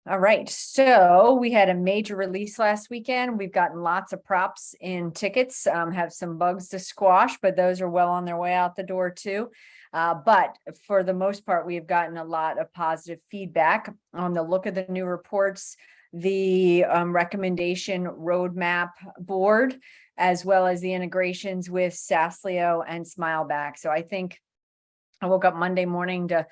All right, so we had a major release last weekend. We've gotten lots of props in tickets, have some bugs to squash, but those are well on their way out the door too. But for the most part, we have gotten a lot of positive feedback on the look of the new reports, the recommendation roadmap board, as well as the integrations with SaaSlio and SmileBack. So I think I woke up Monday morning to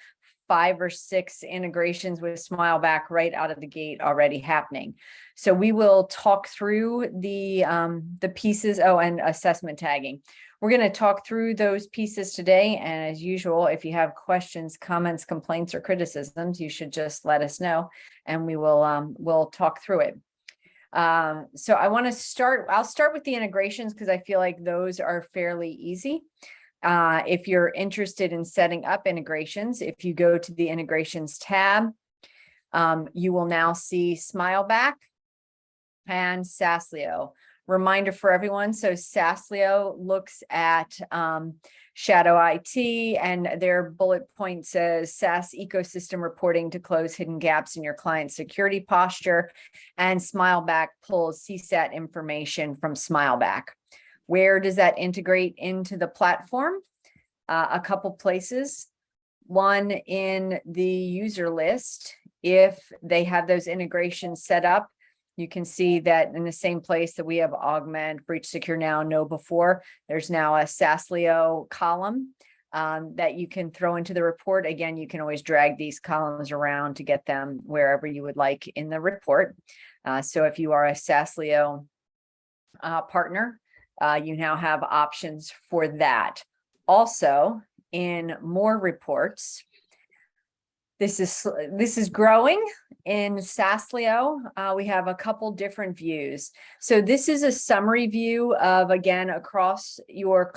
5 or 6 integrations with SmileBack right out of the gate already happening. So we will talk through the pieces. Oh, and assessment tagging. We're going to talk through those pieces today. And as usual, if you have questions, comments, complaints, or criticisms, you should just let us know, and we will we'll talk through it. So I'll start with the integrations because I feel like those are fairly easy. If you're interested in setting up integrations, if you go to the integrations tab, you will now see SmileBack and SaaSlio. Reminder for everyone, so SaaSlio looks at Shadow IT, and their bullet point says SaaS ecosystem reporting to close hidden gaps in your client security posture, and SmileBack pulls CSAT information from SmileBack. Where does that integrate into the platform? A couple places. One, in the user list, if they have those integrations set up, you can see that in the same place that we have augment, breach, secure now, know before, there's now a SaaSlio column that you can throw into the report. Again, you can always drag these columns around to get them wherever you would like in the report. So if you are a SaaSlio partner, you now have options for that. Also, in more reports, this is growing in SaaSlio. We have a couple different views. So this is a summary view of, again, across your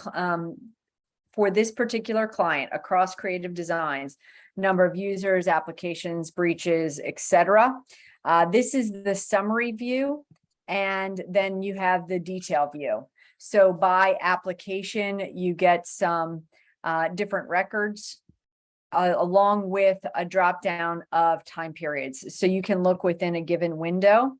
for this particular client, across creative designs, number of users, applications, breaches, etc. This is the summary view, and then you have the detail view. So by application, you get some different records along with a drop down of time periods. So you can look within a given window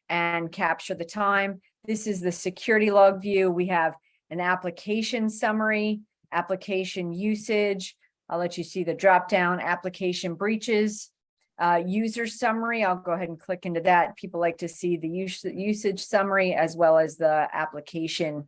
and capture the time. This is the security log view. We have an application summary, application usage. I'll let you see the drop down, application breaches, user summary. I'll go ahead and click into that. People like to see the usage summary as well as the application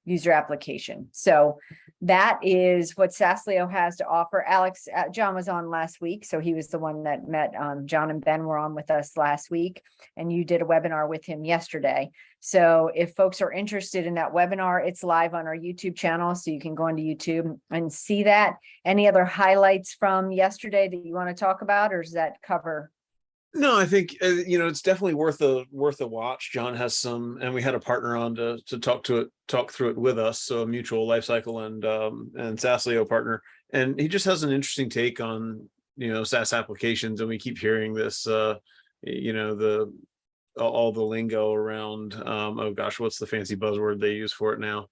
user application. So that is what SaaSlio has to offer. Alex, John was on last week, so he was the one that met. John and Ben were on with us last week, and you did a webinar with him yesterday. So if folks are interested in that webinar, it's live on our YouTube channel, so you can go into YouTube and see that. Any other highlights from yesterday that you want to talk about, or does that cover? No, I think it's definitely worth a watch. John has some, and we had a partner on to talk through it with us. So a mutual lifecycle and SaaSlio partner, and he just has an interesting take on SaaS applications. And we keep hearing this, all the lingo around. Oh gosh, what's the fancy buzzword they use for it now?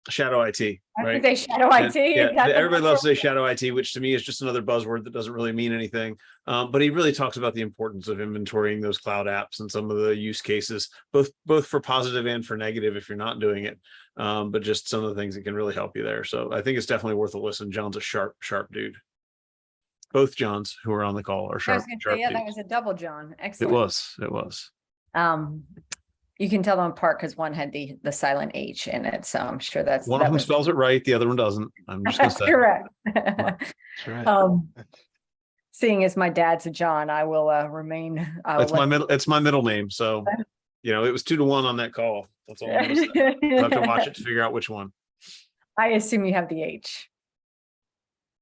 Shadow IT, right? They shadow IT. Yeah, everybody loves to say shadow IT, which to me is just another buzzword that doesn't really mean anything. But he really talks about the importance of inventorying those cloud apps and some of the use cases, both for positive and for negative if you're not doing it. But just some of the things that can really help you there. So I think it's definitely worth a listen. John's a sharp dude. Both Johns who are on the call are sharp. I was gonna say, yeah, that was a double John. Excellent. It was. You can tell them apart because one had the silent H in it. So I'm sure that's one of them spells it right, the other one doesn't. I'm just gonna say correct. That's right. Seeing as my dad's a John, I will remain. It's my middle name. So it was 2-1 on that call. That's all I'm gonna say. I'll have to watch it to figure out which one. I assume you have the H.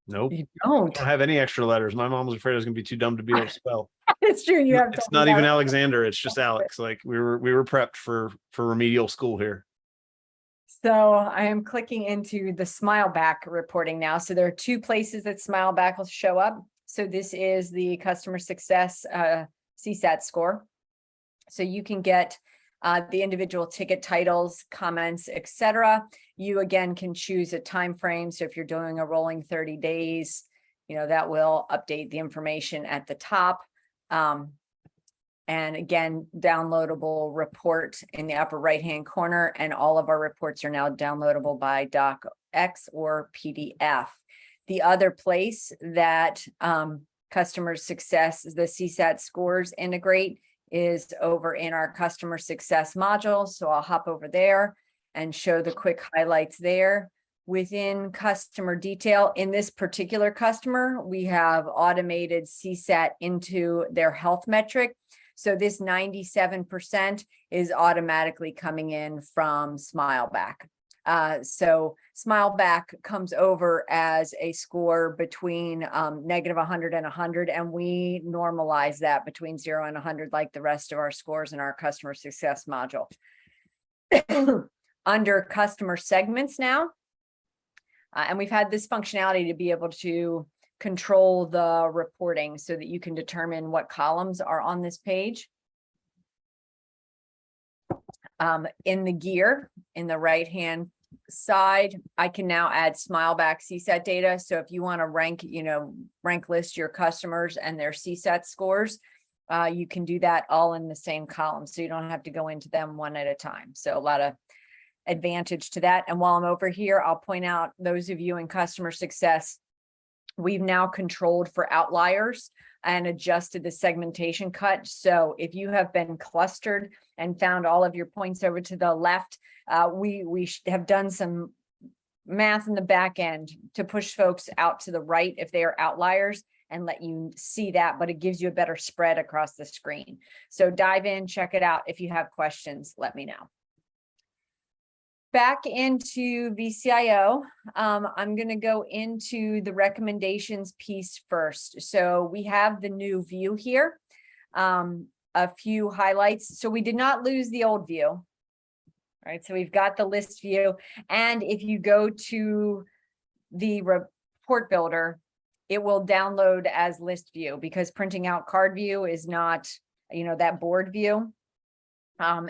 Nope. You don't. I don't have any extra letters. My mom was afraid I was gonna be too dumb to be able to spell. It's true. It's not even Alexander. It's just Alex. Like we were prepped for remedial school here. So I am clicking into the SmileBack reporting now. So there are 2 places that SmileBack will show up. So this is the customer success CSAT score. So you can get the individual ticket titles, comments, etc. You again can choose a time frame. So if you're doing a rolling 30 days, that will update the information at the top. And again, downloadable report in the upper right-hand corner, and all of our reports are now downloadable by docx or PDF. The other place that customer success, the CSAT scores integrate, is over in our customer success module. So I'll hop over there and show the quick highlights there. Within customer detail, in this particular customer, we have automated CSAT into their health metric. So this 97% is automatically coming in from SmileBack. So SmileBack comes over as a score between negative 100 and 100, and we normalize that between 0 and 100 like the rest of our scores in our customer success module. Under customer segments now, and we've had this functionality to be able to control the reporting so that you can determine what columns are on this page. In the gear, in the right-hand side, I can now add SmileBack CSAT data. So if you want to rank list your customers and their CSAT scores, you can do that all in the same column. So you don't have to go into them one at a time. So a lot of advantage to that. And while I'm over here, I'll point out those of you in customer success, we've now controlled for outliers and adjusted the segmentation cut. So if you have been clustered and found all of your points over to the left, we have done some math in the back end to push folks out to the right if they are outliers and let you see that, but it gives you a better spread across the screen. So dive in, check it out. If you have questions, let me know. Back into VCIO, I'm going to go into the recommendations piece first. So we have the new view here, a few highlights. So we did not lose the old view, right? So we've got the list view. And if you go to the report builder, it will download as list view, because printing out card view is not, that board view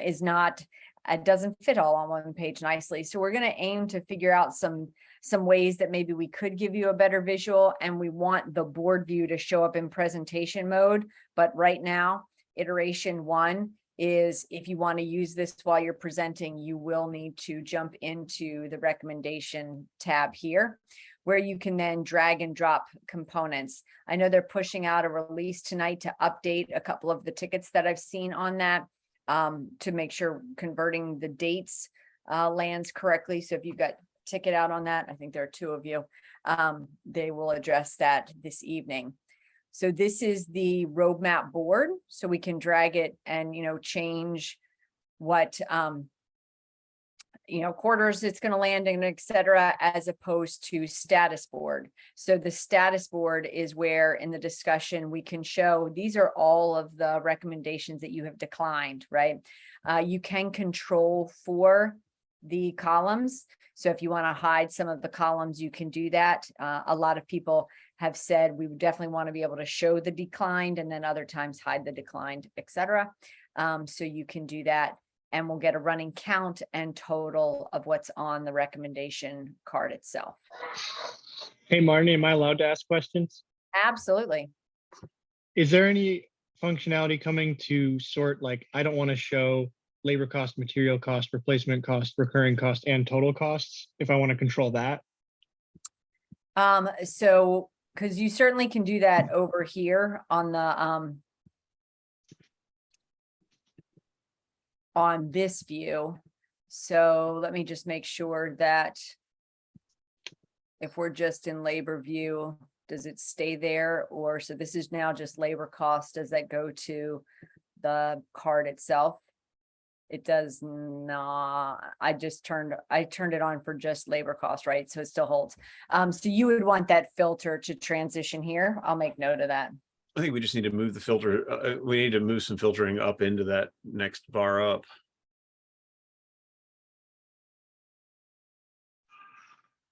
is not, it doesn't fit all on one page nicely. So we're going to aim to figure out some ways that maybe we could give you a better visual, and we want the board view to show up in presentation mode. But right now, iteration 1 is, if you want to use this while you're presenting, you will need to jump into the recommendation tab here, where you can then drag and drop components. I know they're pushing out a release tonight to update a couple of the tickets that I've seen on that, to make sure converting the dates lands correctly. So if you've got ticket out on that, I think there are 2 of you, they will address that this evening. So this is the roadmap board. So we can drag it and, change what, quarters it's going to land in, et cetera, as opposed to status board. So the status board is where in the discussion we can show these are all of the recommendations that you have declined, right? You can control for the columns. So if you want to hide some of the columns, you can do that. A lot of people have said we would definitely want to be able to show the declined and then other times hide the declined, et cetera. So you can do that. And we'll get a running count and total of what's on the recommendation card itself. Hey, Marnie, am I allowed to ask questions? Absolutely. Is there any functionality coming to sort, like, I don't want to show labor cost, material cost, replacement cost, recurring cost, and total costs if I want to control that? So, because you certainly can do that over here on the on this view. So let me just make sure that if we're just in labor view, does it stay there? Or so this is now just labor cost. Does that go to the card itself? It does not. I turned it on for just labor cost, right? So it still holds. So you would want that filter to transition here. I'll make note of that. I think we just need to move the filter. We need to move some filtering up into that next bar up.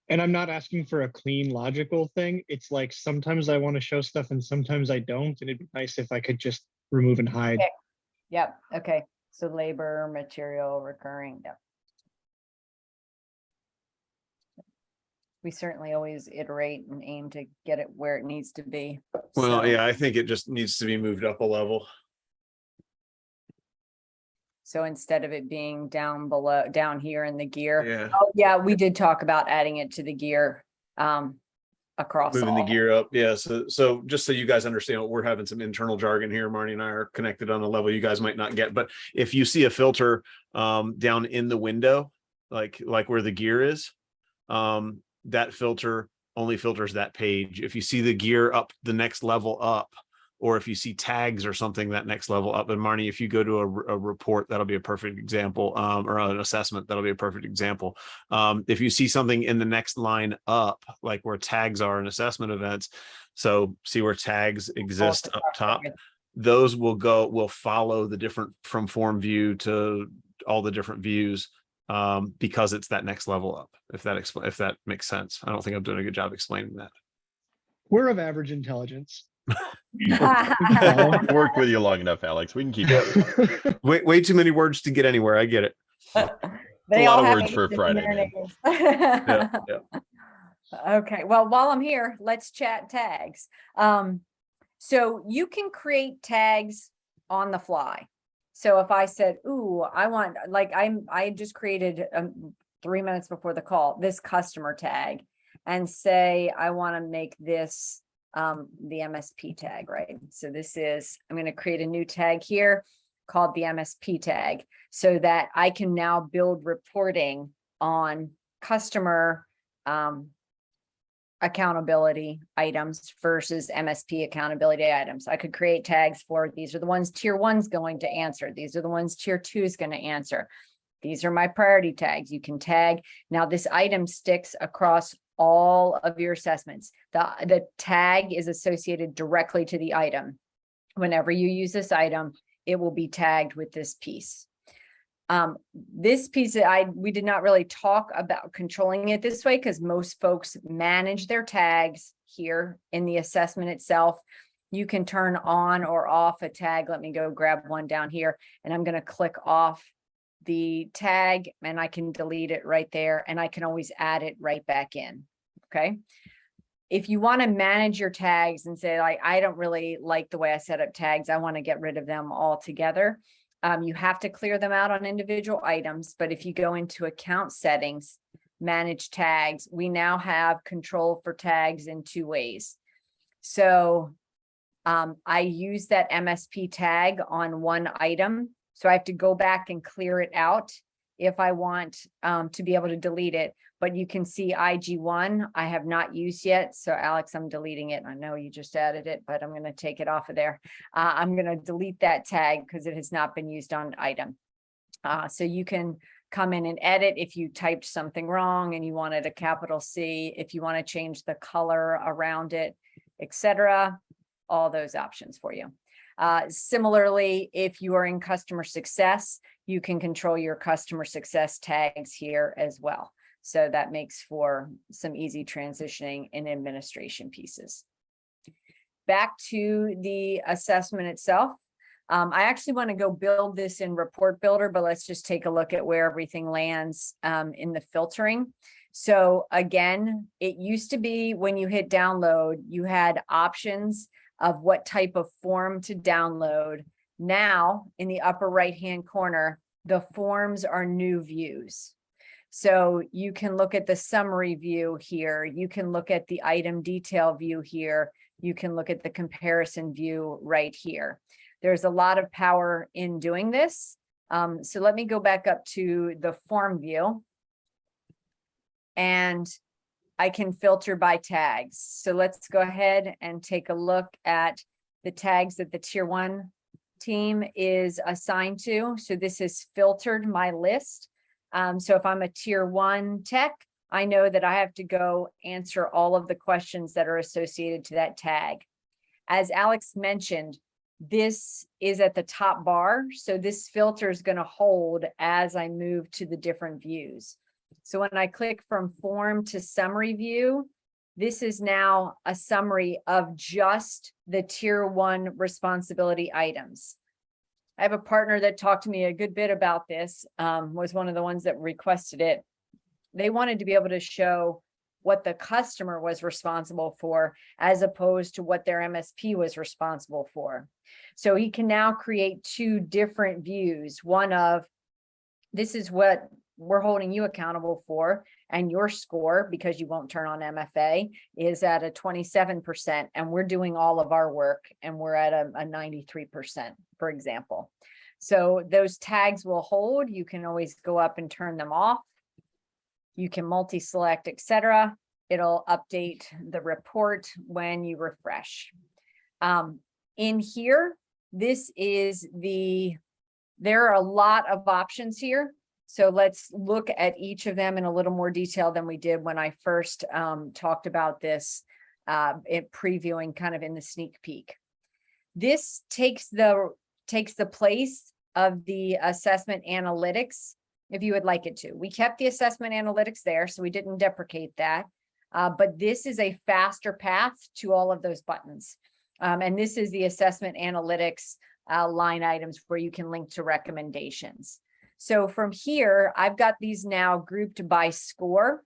And I'm not asking for a clean, logical thing. It's like sometimes I want to show stuff and sometimes I don't. And it'd be nice if I could just remove and hide. Okay. Yep. Okay. So labor, material, recurring. Yep. we certainly always iterate and aim to get it where it needs to be. Well, So- yeah, I think it just needs to be moved up a level. So instead of it being down below, down here in the gear. Yeah. Oh, yeah, we did talk about adding it to the gear across Moving the all. gear up. Yeah. So just so you guys understand, we're having some internal jargon here. Marnie and I are connected on a level you guys might not get. But if you see a filter down in the window, like where the gear is, that filter only filters that page. If you see the gear up the next level up, or if you see tags or something that next level up, and Marnie, if you go to a report, that'll be a perfect example, or an assessment, that'll be a perfect example. If you see something in the next line up, like where tags are in assessment events, so see where tags exist up top, those will follow the different from form view to all the different views, because it's that next level up. If that makes sense. I don't think I'm doing a good job explaining that. We're of average intelligence. Worked with you long enough, Alex. We can keep up. Way too many words to get anywhere. I get it. They lot all of have words for a H's in Friday, their man. names. Yeah. Okay, well, while I'm here, let's chat tags. So you can create tags on the fly. So if I said, ooh, I want, like, I just created 3 minutes before the call, this customer tag, and say, I want to make this the MSP tag, right? So I'm going to create a new tag here called the MSP tag, so that I can now build reporting on customer accountability items versus MSP accountability items. I could create tags for, these are the ones tier 1's going to answer. These are the ones tier 2 is going to answer. These are my priority tags. You can tag. Now this item sticks across all of your assessments. The tag is associated directly to the item. Whenever you use this item, it will be tagged with this piece. This piece, we did not really talk about controlling it this way, because most folks manage their tags here in the assessment itself. You can turn on or off a tag. Let me go grab one down here, and I'm going to click off the tag, and I can delete it right there, and I can always add it right back in. Okay. If you want to manage your tags and say, like, I don't really like the way I set up tags, I want to get rid of them altogether. You have to clear them out on individual items, but if you go into account settings, manage tags, we now have control for tags in 2 ways. So I use that MSP tag on one item, so I have to go back and clear it out if I want to be able to delete it. But you can see IG1 I have not used yet. So Alex, I'm deleting it. I know you just added it, but I'm going to take it off of there. I'm going to delete that tag because it has not been used on item. So you can come in and edit if you typed something wrong and you wanted a capital C, if you want to change the color around it, etc. All those options for you. Similarly, if you are in customer success, you can control your customer success tags here as well. So that makes for some easy transitioning and administration pieces. Back to the assessment itself. I actually want to go build this in Report Builder, but let's just take a look at where everything lands in the filtering. So again, it used to be when you hit download, you had options of what type of form to download. Now, in the upper right-hand corner, the forms are new views. So you can look at the summary view here. You can look at the item detail view here. You can look at the comparison view right here. There's a lot of power in doing this. So let me go back up to the form view. And I can filter by tags. So let's go ahead and take a look at the tags that the tier 1 team is assigned to. So this has filtered my list. So if I'm a tier 1 tech, I know that I have to go answer all of the questions that are associated to that tag. As Alex mentioned, this is at the top bar. So this filter is going to hold as I move to the different views. So when I click from form to summary view, this is now a summary of just the tier 1 responsibility items. I have a partner that talked to me a good bit about this, was one of the ones that requested it. They wanted to be able to show what the customer was responsible for, as opposed to what their MSP was responsible for. So he can now create two different views. One of, this is what we're holding you accountable for, and your score, because you won't turn on MFA, is at a 27%, and we're doing all of our work, and we're at a 93%, for example. So those tags will hold. You can always go up and turn them off. You can multi-select, etc. It'll update the report when you refresh. In here, this is there are a lot of options here. So let's look at each of them in a little more detail than we did when I first talked about this previewing kind of in the sneak peek. This takes the place of the assessment analytics, if you would like it to. We kept the assessment analytics there, so we didn't deprecate that. But this is a faster path to all of those buttons. And this is the assessment analytics line items where you can link to recommendations. So from here, I've got these now grouped by score,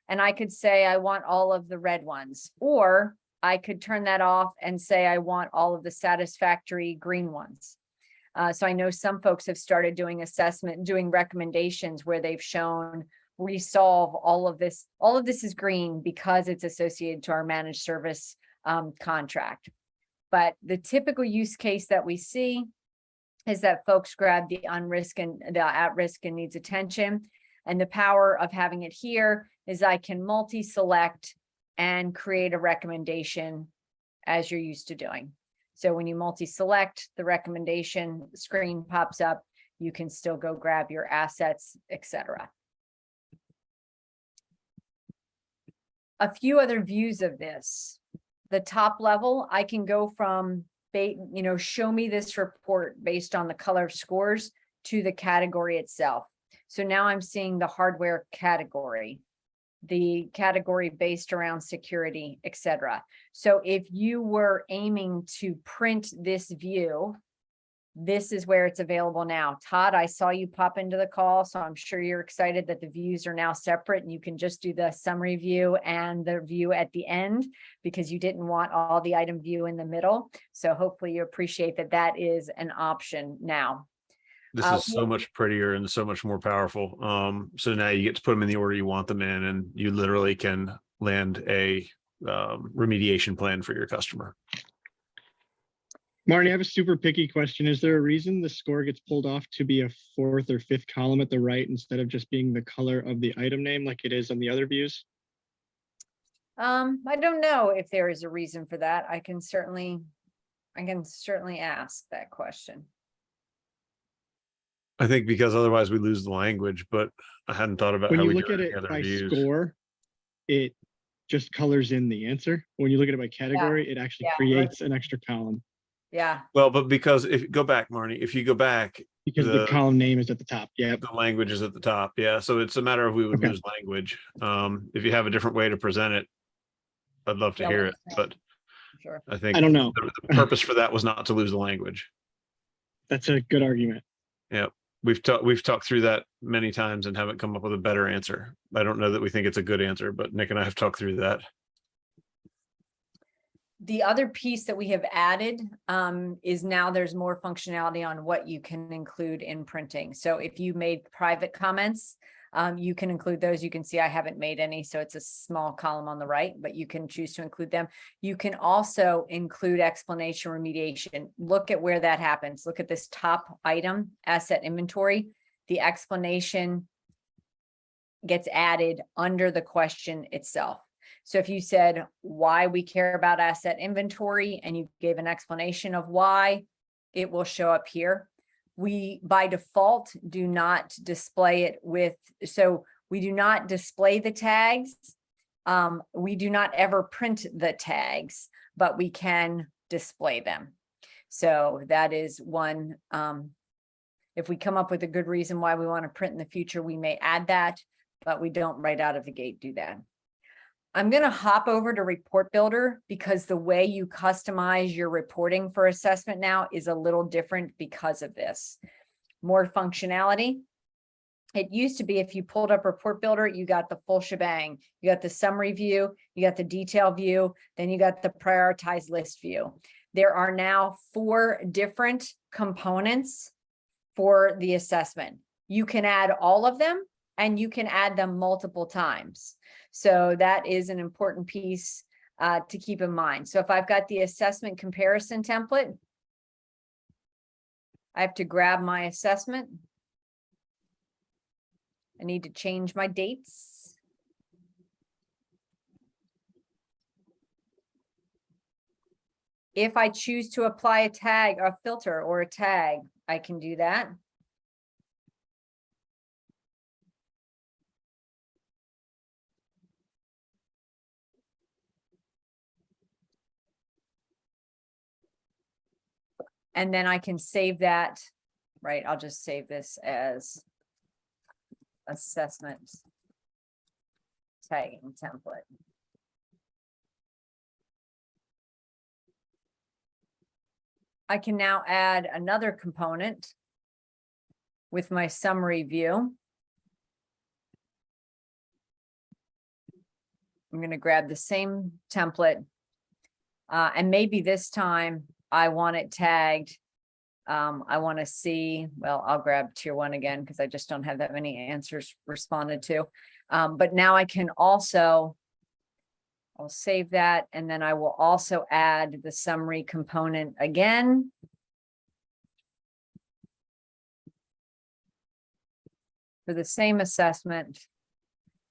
and I could say I want all of the red ones, or I could turn that off and say I want all of the satisfactory green ones. So I know some folks have started doing doing recommendations where they've shown resolve all of this. All of this is green because it's associated to our managed service contract. But the typical use case that we see is that folks grab the at risk and needs attention. And the power of having it here is I can multi-select and create a recommendation as you're used to doing. So when you multi-select, the recommendation screen pops up. You can still go grab your assets, etc. A few other views of this. The top level, I can go from, show me this report based on the color of scores to the category itself. So now I'm seeing the hardware category, the category based around security, etc. So if you were aiming to print this view, this is where it's available now. Todd, I saw you pop into the call, so I'm sure you're excited that the views are now separate and you can just do the summary view and the view at the end because you didn't want all the item view in the middle. So hopefully you appreciate that that is an option now. This is so much prettier and so much more powerful. So now you get to put them in the order you want them in, and you literally can land a remediation plan for your customer. Marty, I have a super picky question. Is there a reason the score gets pulled off to be a fourth or fifth column at the right instead of just being the color of the item name like it is on the other views? I don't know if there is a reason for that. I can certainly ask that question. I think because otherwise we lose the language, but I hadn't thought about when how you we look do at it it by score, it just colors in the answer. When you look at it by category, it actually creates an extra column. Yeah. Well, but because if you go back, Marnie, if you go back, because the column name is at the top. Yeah. The language is at the top. Yeah. So it's a matter of we would lose language. If you have a different way to present it, I'd love to hear it. But sure. I think I don't know. The purpose for that was not to lose the language. That's a good argument. Yeah. We've talked through that many times and haven't come up with a better answer. I don't know that we think it's a good answer, but Nick and I have talked through that. The other piece that we have added is now there's more functionality on what you can include in printing. So if you made private comments, you can include those. You can see I haven't made any, so it's a small column on the right, but you can choose to include them. You can also include explanation remediation. Look at where that happens. Look at this top item, asset inventory. The explanation gets added under the question itself. So if you said why we care about asset inventory and you gave an explanation of why, it will show up here. We, by default, do not display it with, so we do not display the tags. We do not ever print the tags, but we can display them. So that is one. If we come up with a good reason why we want to print in the future, we may add that, but we don't right out of the gate do that. I'm going to hop over to Report Builder because the way you customize your reporting for assessment now is a little different because of this. More functionality. It used to be if you pulled up Report Builder, you got the full shebang. You got the summary view, you got the detail view, then you got the prioritized list view. There are now 4 different components for the assessment. You can add all of them and you can add them multiple times. So that is an important piece to keep in mind. So if I've got the assessment comparison template, I have to grab my assessment. I need to change my dates. If I choose to apply a tag, a filter or a tag, I can do that. And then I can save that, right? I'll just save this as assessment tagging template. I can now add another component with my summary view. I'm going to grab the same template, and maybe this time I want it tagged. I want to see, well, I'll grab tier 1 again because I just don't have that many answers responded to. But now I can also, I'll save that, and then I will also add the summary component again. For the same assessment.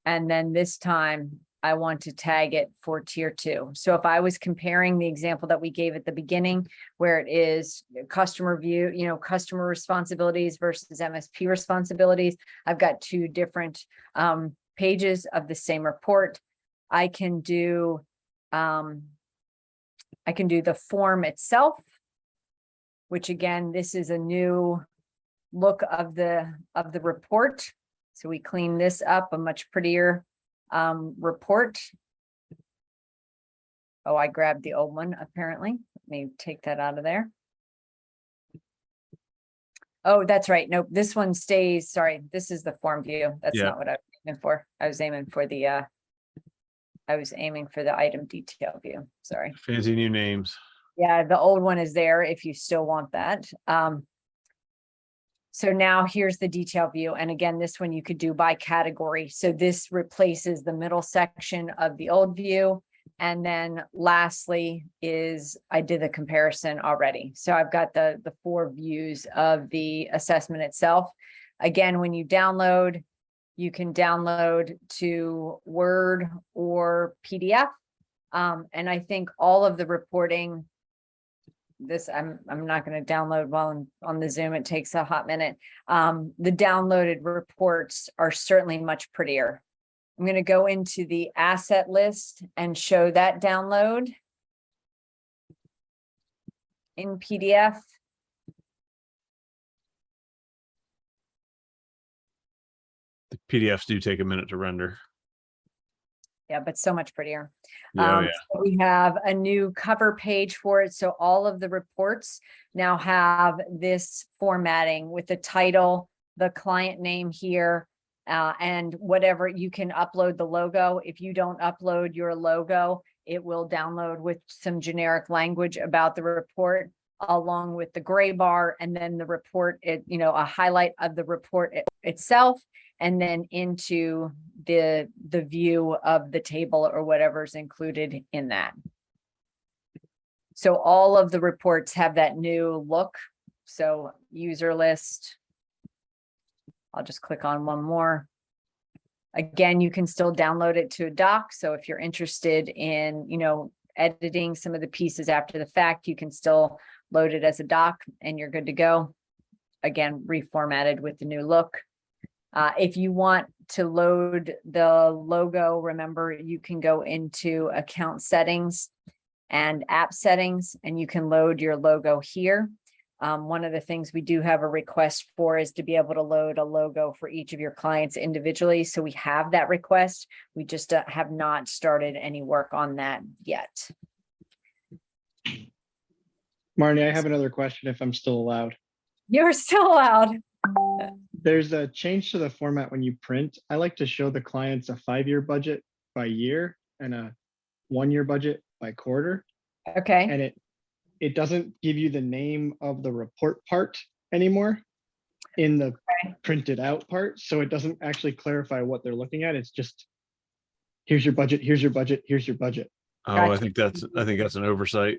And then this time I want to tag it for tier 2. So if I was comparing the example that we gave at the beginning, where it is customer view, customer responsibilities versus MSP responsibilities, I've got 2 different pages of the same report. I can do the form itself, which again, this is a new look of the report. So we clean this up, a much prettier report. Oh, I grabbed the old one, apparently. Let me take that out of there. Oh, that's right. Nope, this one stays. Sorry, this is the form view. That's not what I was aiming for. I was aiming for the item detail view. Sorry. Fancy new names. Yeah, the old one is there if you still want that. So now here's the detail view. And again, this one you could do by category. So this replaces the middle section of the old view. And then lastly is I did the comparison already. So I've got the 4 views of the assessment itself. Again, when you download, you can download to Word or PDF. And I think all of the reporting, this I'm not going to download while on the Zoom. It takes a hot minute. The downloaded reports are certainly much prettier. I'm going to go into the asset list and show that download in PDF. The PDFs do take a minute to render. Yeah, but so much prettier. Yeah, So we have a new cover page for it. So all of the reports now have this formatting with the title, the client name here, and whatever. You can upload the logo. If you don't upload your logo, it will download with some generic language about the report, along with the gray bar, and then the report, a highlight of the report itself, and then into the view of the table or whatever's included in that. So all of the reports have that new look. So user list. I'll just click on one more. Again, you can still download it to a doc. So if you're interested in, editing some of the pieces after the fact, you can still load it as a doc and you're good to go. Again, reformatted with the new look. If you want to load the logo, remember, you can go into account settings and app settings, and you can load your logo here. One of the things we do have a request for is to be able to load a logo for each of your clients individually. So we have that request. We just have not started any work on that yet. Marnie, I have another question if I'm still allowed. You're still allowed. There's a change to the format when you print. I like to show the clients a 5-year budget by year and a 1-year budget by quarter. Okay, And it doesn't give you the name of the report part anymore in the printed out part. So it doesn't actually clarify what they're looking at. It's just, here's your budget, here's your budget, here's your budget. Oh, Gotcha. I think that's an oversight.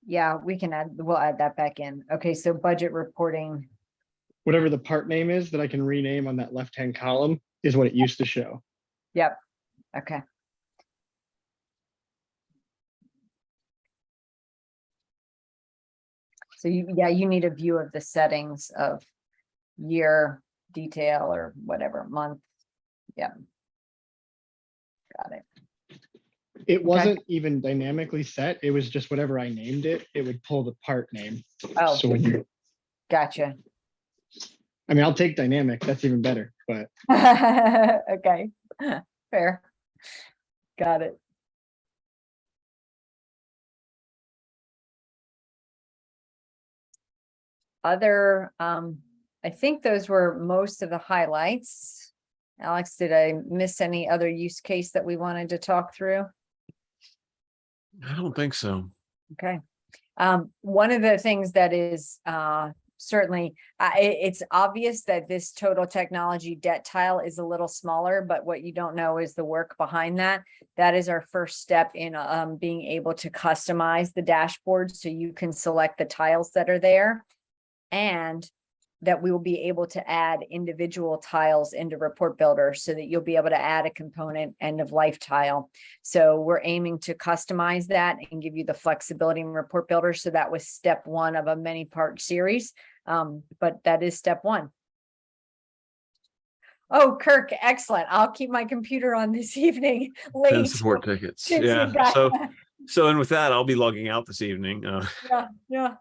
yeah, we'll add that back in. Okay, so budget reporting. Whatever the part name is that I can rename on that left-hand column is what it used to show. Yep, okay. So you need a view of the settings of year, detail, or whatever, month. Yeah. Got it. It wasn't even dynamically set. It was just whatever I named it, it would pull the part name. Oh, So when you, gotcha. I mean, I'll take dynamic, that's even better, but Okay, fair. Got it. Other, I think those were most of the highlights. Alex, did I miss any other use case that we wanted to talk through? I don't think so. Okay. One of the things that is certainly, it's obvious that this total technology debt tile is a little smaller, but what you don't know is the work behind that. That is our first step in being able to customize the dashboard so you can select the tiles that are there, and that we will be able to add individual tiles into Report Builder so that you'll be able to add a component end of life tile. So we're aiming to customize that and give you the flexibility in Report Builder. So that was step one of a many part series. But that is step one. Oh, Kirk, excellent. I'll keep my computer on this evening And late. support tickets. since you Yeah. got- So and with that, I'll be logging out this evening. Yeah.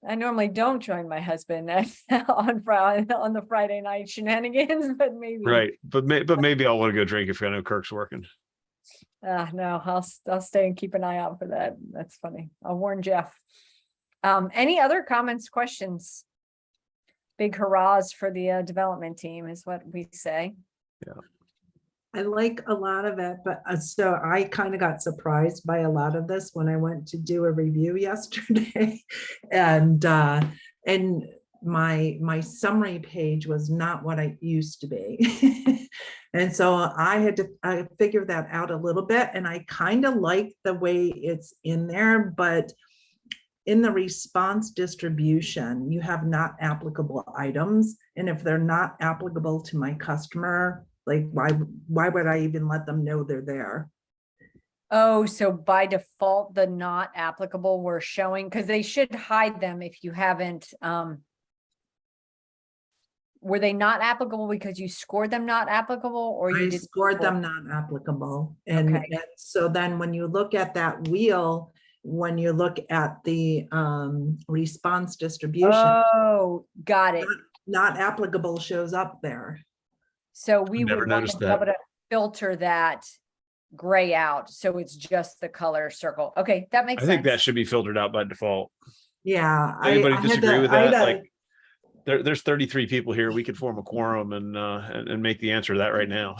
I normally don't join my husband on the Friday night shenanigans, but maybe. Right. But maybe I'll want to go drink if I know Kirk's working. No, I'll stay and keep an eye out for that. That's funny. I'll warn Jeff. Any other comments, questions? Big hurrahs for the development team is what we say. I like a lot of it, but so I kind of got surprised by a lot of this when I went to do a review yesterday. and my summary page was not what it used to be. And so I figure that out a little bit, and I kind of like the way it's in there, but in the response distribution, you have not applicable items. And if they're not applicable to my customer, like why would I even let them know they're there? Oh, so by default, the not applicable we're showing, because they should hide them if you haven't. Were they not applicable because you scored them not applicable, or you I did scored them not applicable. And, Okay. and so then when you look at that wheel, when you look at the response distribution, Oh, got it. not applicable shows up there. So we Never would want noticed to be able to filter that gray out, so it's just the color circle. Okay, that makes I sense. think that should be filtered out by default. Yeah. Anybody I had disagree to- with I had that? to- Like there's 33 people here. We could form a quorum and make the answer to that right now.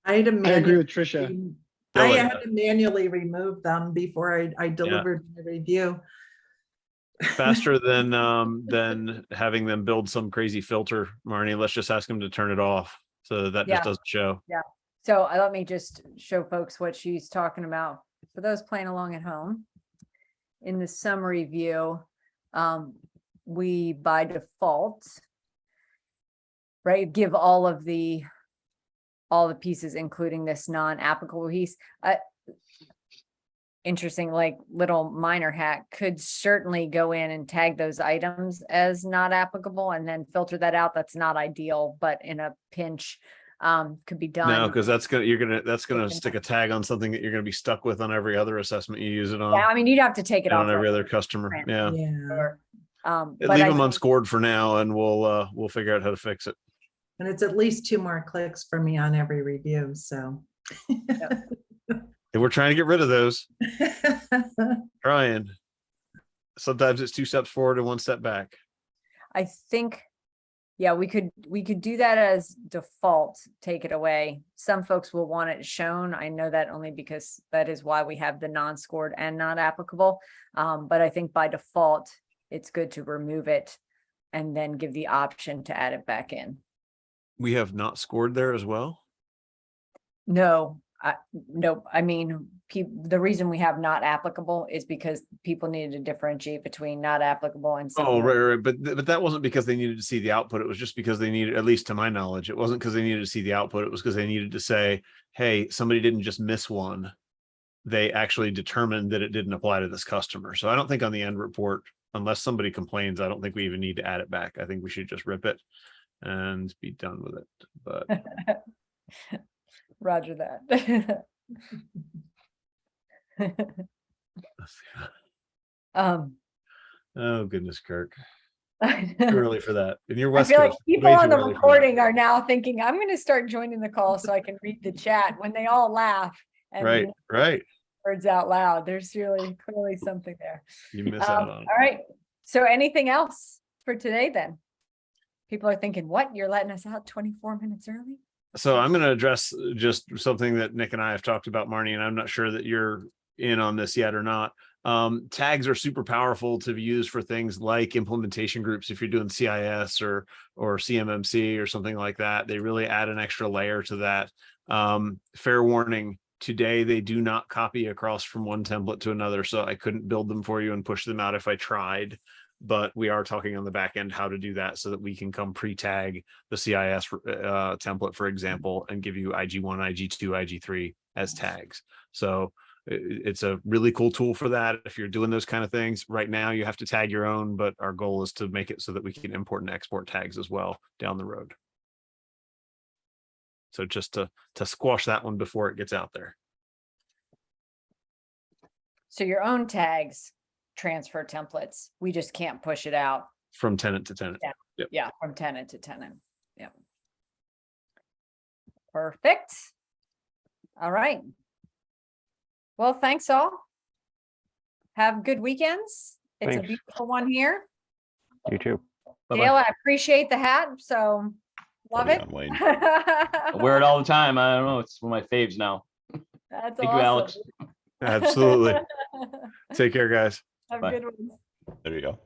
I had to I agree manually, with Trisha. I Go had ahead. to manually remove them before I delivered the review. Faster than having them build some crazy filter, Marnie. Let's just ask them to turn it off so that Yeah. just doesn't show. So let me just show folks what she's talking about. For those playing along at home, in the summary view, we by default, right, give all the pieces, including this non-applicable piece. Interesting, like little minor hack, could certainly go in and tag those items as not applicable and then filter that out. That's not ideal, but in a pinch, could be done. No, because that's gonna stick a tag on something that you're gonna be stuck with on every other assessment you use it on. Yeah, I mean, you'd have to take it And off. on every of other customer. print. Yeah. Yeah. or, Leave but I them think- unscored for now and we'll figure out how to fix it. And it's at least 2 more clicks for me on every review, so. And we're trying to get rid of those. Trying. Sometimes it's 2 steps forward and 1 step back. I think Yeah, we could do that as default, take it away. Some folks will want it shown. I know that only because that is why we have the non-scored and not applicable. But I think by default, it's good to remove it and then give the option to add it back in. We have not scored there as well. No, no, I mean, the reason we have not applicable is because people needed to differentiate between not applicable and. Oh, something right. But that wasn't because they needed to see the output. It was just because they needed, at least to my knowledge, it wasn't because they needed to see the output. It was because they needed to say, hey, somebody didn't just miss one. They actually determined that it didn't apply to this customer. So I don't think on the end report, unless somebody complains, I don't think we even need to add it back. I think we should just rip it and be done with it. But Roger that. oh goodness, Kirk. I Too early for that. And you're West feel like Coast. people Way on too the early for that. recording are now thinking, I'm going to start joining the call so I can read the chat when they all laugh and Right, right. words out loud. There's really clearly something there. You miss out on it. All right. So anything else for today then? People are thinking, what? You're letting us out 24 minutes early? So I'm going to address just something that Nick and I have talked about, Marnie, and I'm not sure that you're in on this yet or not. Tags are super powerful to use for things like implementation groups. If you're doing CIS or CMMC or something like that, they really add an extra layer to that. Fair warning, today they do not copy across from one template to another, so I couldn't build them for you and push them out if I tried. But we are talking on the back end how to do that so that we can come pre-tag the CIS template, for example, and give you IG1, IG2, IG3 as tags. So it's a really cool tool for that. If you're doing those kind of things right now, you have to tag your own, but our goal is to make it so that we can import and export tags as well down the road. So just to squash that one before it gets out there. So your own tags transfer templates. We just can't push it out. From tenant to tenant. Yeah. Yep. Yeah, from tenant to tenant. Yep. Perfect. All right. Well, thanks all. Have good weekends. It's a Thanks. beautiful one here. You too. Dale, I appreciate the hat, so love Put it. on, Wayne. I wear it all the time. I don't know. It's one of my faves now. That's Thank you, Alex. Absolutely. Take care, guys. Have Bye. good ones. There you go.